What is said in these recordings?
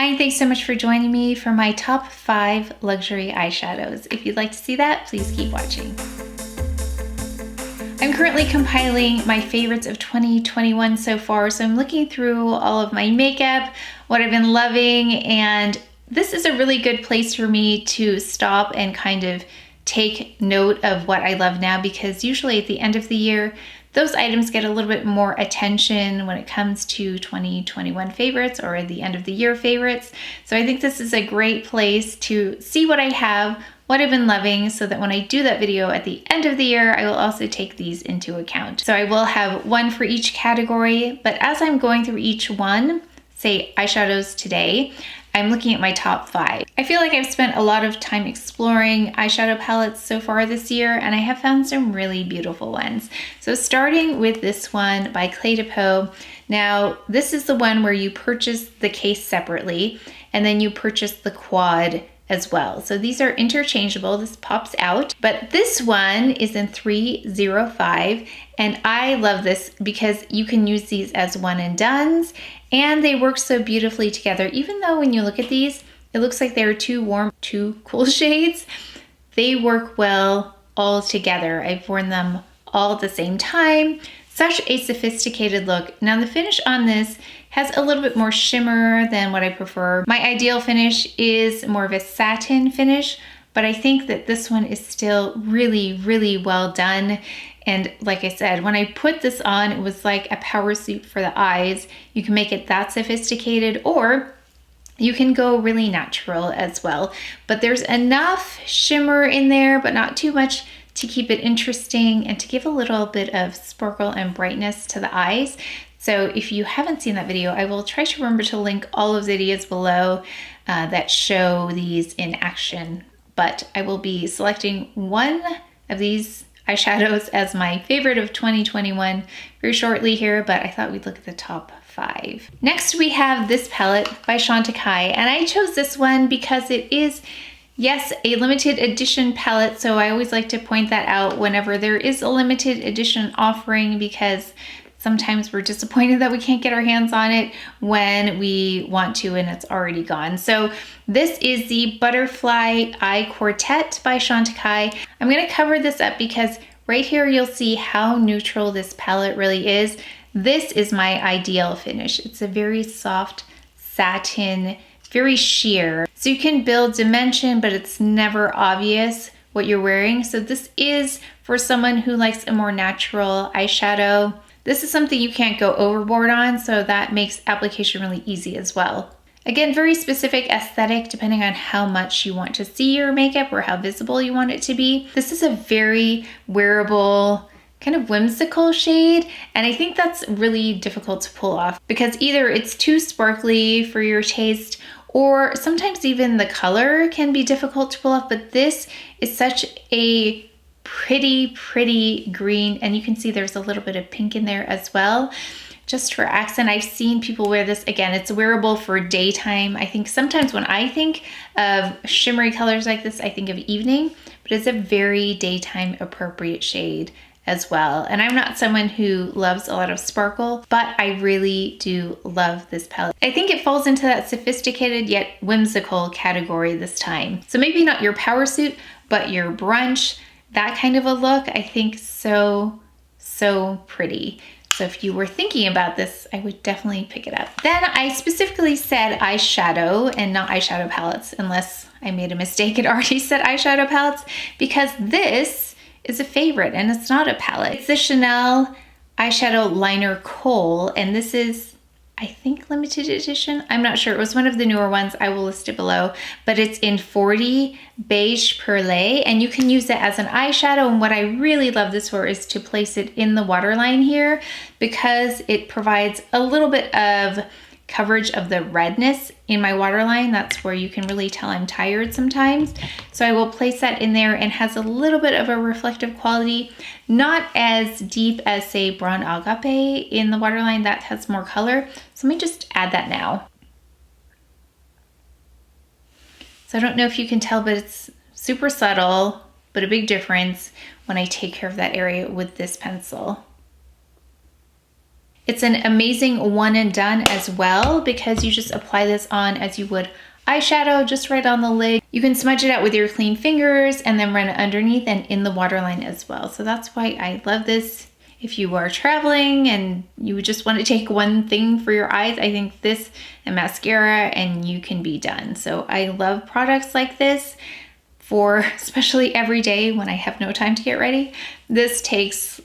Hi, and thanks so much for joining me for my top 5 luxury eyeshadows. If you'd like to see that, please keep watching. I'm currently compiling my favorites of 2021 so far, so I'm looking through all of my makeup, what I've been loving, and this is a really good place for me to stop and kind of take note of what I love now, because usually at the end of the year, those items get a little bit more attention when it comes to 2021 favorites or the end of the year favorites. So I think this is a great place to see what I have, what I've been loving, so that when I do that video at the end of the year, I will also take these into account. So I will have one for each category, but as I'm going through each one, say eyeshadows today, I'm looking at my top 5. I feel like I've spent a lot of time exploring eyeshadow palettes so far this year, and I have found some really beautiful ones. So starting with this one by Clé de Peau. Now, this is the one where you purchase the case separately, and then you purchase the quad as well. So these are interchangeable, this pops out, but this one is in 305, and I love this because you can use these as one and dones, and they work so beautifully together. Even though when you look at these, it looks like they're too warm, too cool shades, they work well all together. I've worn them all at the same time. Such a sophisticated look. Now the finish on this has a little bit more shimmer than what I prefer. My ideal finish is more of a satin finish, but I think that this one is still really, really well done. And like I said, when I put this on, it was like a power suit for the eyes. You can make it that sophisticated, or you can go really natural as well. But there's enough shimmer in there, but not too much to keep it interesting and to give a little bit of sparkle and brightness to the eyes. So if you haven't seen that video, I will try to remember to link all of the videos below that show these in action. But I will be selecting one of these eyeshadows as my favorite of 2021 very shortly here, but I thought we'd look at the top 5. Next we have this palette by Chantecaille, and I chose this one because it is, yes, a limited edition palette, so I always like to point that out whenever there is a limited edition offering, because sometimes we're disappointed that we can't get our hands on it when we want to and it's already gone. So this is the Butterfly Eye Quartet by Chantecaille. I'm gonna cover this up because right here you'll see how neutral this palette really is. This is my ideal finish. It's a very soft satin, very sheer. So you can build dimension, but it's never obvious what you're wearing. So this is for someone who likes a more natural eyeshadow. This is something you can't go overboard on, so that makes application really easy as well. Again, very specific aesthetic depending on how much you want to see your makeup or how visible you want it to be. This is a very wearable, kind of whimsical shade, and I think that's really difficult to pull off because either it's too sparkly for your taste, or sometimes even the color can be difficult to pull off, but this is such a pretty green, and you can see there's a little bit of pink in there as well, just for accent. I've seen people wear this. Again, it's wearable for daytime. I think sometimes when I think of shimmery colors like this, I think of evening, but it's a very daytime appropriate shade as well. And I'm not someone who loves a lot of sparkle, but I really do love this palette. I think it falls into that sophisticated yet whimsical category this time. So maybe not your power suit, but your brunch, that kind of a look. I think so pretty. So if you were thinking about this, I would definitely pick it up. Then I specifically said eyeshadow and not eyeshadow palettes, unless I made a mistake and already said eyeshadow palettes, because this is a favorite and it's not a palette. It's the Chanel eyeshadow liner Kohl, and this is, I think, limited edition. I'm not sure. It was one of the newer ones. I will list it below, but it's in 40 Beige Perlé, and you can use it as an eyeshadow. And what I really love this for is to place it in the waterline here, because it provides a little bit of coverage of the redness in my waterline. That's where you can really tell I'm tired sometimes. So I will place that in there, and has a little bit of a reflective quality, not as deep as say Brown Agape in the waterline, that has more color. So let me just add that now. So I don't know if you can tell, but it's super subtle, but a big difference when I take care of that area with this pencil. It's an amazing one and done as well because you just apply this on as you would eyeshadow, just right on the lid. You can smudge it out with your clean fingers and then run it underneath and in the waterline as well. So that's why I love this. If you are traveling and you just want to take one thing for your eyes, I think this and mascara and you can be done. So I love products like this for especially every day when I have no time to get ready. This takes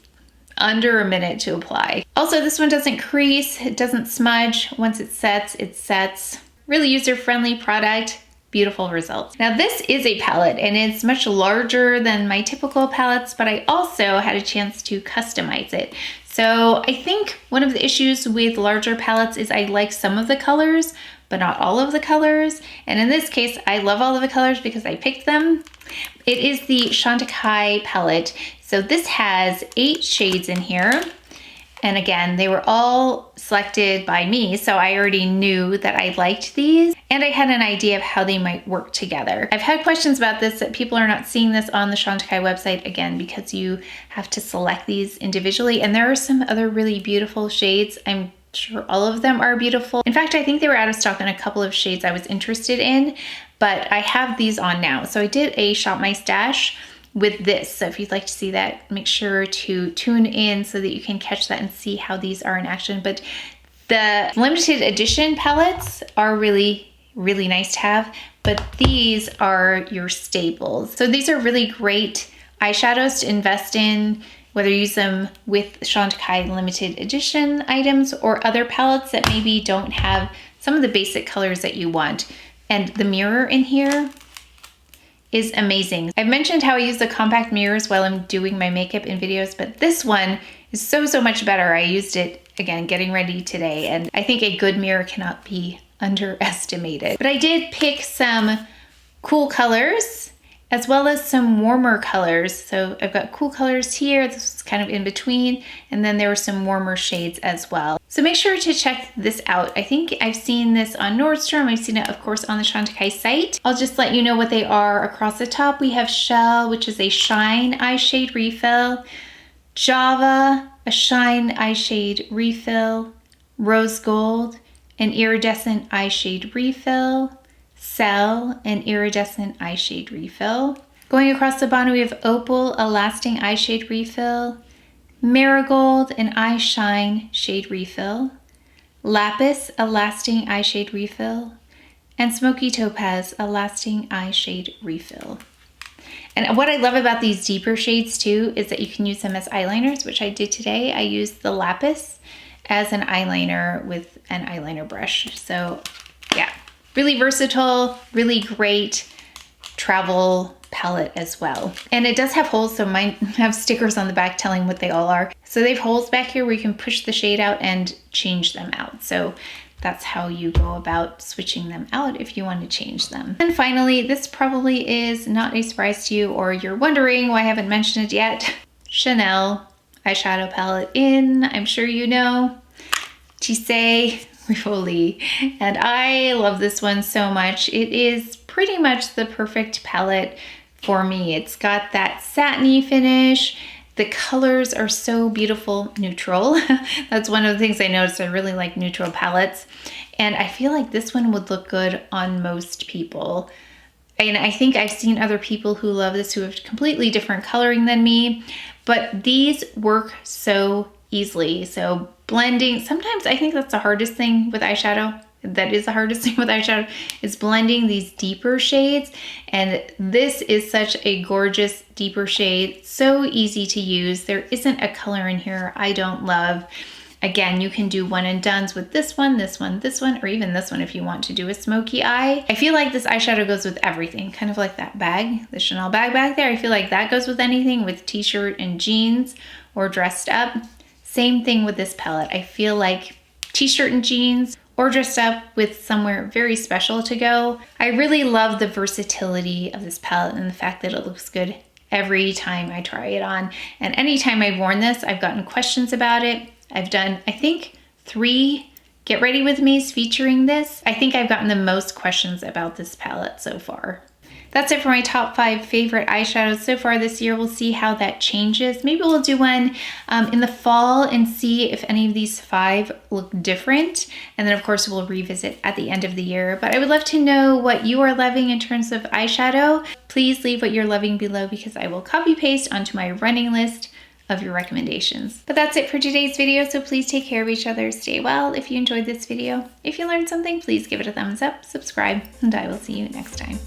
under a minute to apply. Also, this one doesn't crease, it doesn't smudge. Once it sets, it sets. Really user-friendly product. Beautiful results. Now this is a palette and it's much larger than my typical palettes, but I also had a chance to customize it. So I think one of the issues with larger palettes is I like some of the colors, but not all of the colors. And in this case, I love all of the colors because I picked them. It is the CHANTECAILLE palette. So this has 8 shades in here. And again, they were all selected by me, so I already knew that I liked these, and I had an idea of how they might work together. I've had questions about this, that people are not seeing this on the CHANTECAILLE website, again, because you have to select these individually, and there are some other really beautiful shades. I'm sure all of them are beautiful. In fact, I think they were out of stock on a couple of shades I was interested in, but I have these on now. So I did a Shop My Stash with this. So if you'd like to see that, make sure to tune in so that you can catch that and see how these are in action. But the limited edition palettes are really, really nice to have, but these are your staples. So these are really great eyeshadows to invest in, whether you use them with CHANTECAILLE limited edition items or other palettes that maybe don't have some of the basic colors that you want. And the mirror in here is amazing. I've mentioned how I use the compact mirrors while I'm doing my makeup in videos, but this one is so much better. I used it, again, getting ready today, and I think a good mirror cannot be underestimated. But I did pick some cool colors as well as some warmer colors. So I've got cool colors here. This is kind of in between, and then there were some warmer shades as well. So make sure to check this out. I think I've seen this on Nordstrom. I've seen it, of course, on the CHANTECAILLE site. I'll just let you know what they are. Across the top, we have Shell, which is a Shine Eye Shade Refill. Java, a Shine Eye Shade Refill. Rose Gold, an Iridescent Eye Shade Refill. Cell, an Iridescent Eye Shade Refill. Going across the bottom, we have Opal, a Lasting Eye Shade Refill. Merigold, an Eye Shine Shade Refill. Lapis, a Lasting Eye Shade Refill. And Smokey Topaz, a Lasting Eye Shade Refill. And what I love about these deeper shades too is that you can use them as eyeliners, which I did today. I used the Lapis as an eyeliner with an eyeliner brush. So yeah, really versatile, really great travel palette as well. And it does have holes, so mine have stickers on the back telling what they all are. So they have holes back here where you can push the shade out and change them out. So that's how you go about switching them out if you want to change them. And finally, this probably is not a surprise to you, or you're wondering why I haven't mentioned it yet. Chanel eyeshadow palette in, I'm sure you know, Tissé Rivoli. And I love this one so much. It is pretty much the perfect palette for me. It's got that satiny finish. The colors are so beautiful, neutral. That's one of the things I noticed. I really like neutral palettes. And I feel like this one would look good on most people. And I think I've seen other people who love this who have completely different coloring than me, but these work so easily. So blending, sometimes I think that's the hardest thing with eyeshadow. That is the hardest thing with eyeshadow, is blending these deeper shades. And this is such a gorgeous deeper shade, so easy to use. There isn't a color in here I don't love. Again, you can do one and dones with this one, this one, this one, or even this one if you want to do a smoky eye. I feel like this eyeshadow goes with everything, kind of like that bag, the Chanel bag back there. I feel like that goes with anything, with t-shirt and jeans or dressed up. Same thing with this palette. I feel like t-shirt and jeans or dressed up with somewhere very special to go. I really love the versatility of this palette and the fact that it looks good every time I try it on. And anytime I've worn this, I've gotten questions about it. I've done, I think, 3 Get Ready With Me's featuring this. I think I've gotten the most questions about this palette so far. That's it for my top 5 favorite eyeshadows so far this year. We'll see how that changes. Maybe we'll do one in the fall and see if any of these 5 look different. And then of course we'll revisit at the end of the year. But I would love to know what you are loving in terms of eyeshadow. Please leave what you're loving below because I will copy paste onto my running list of your recommendations. But that's it for today's video, so please take care of each other, stay well if you enjoyed this video. If you learned something, please give it a thumbs up, subscribe, and I will see you next time.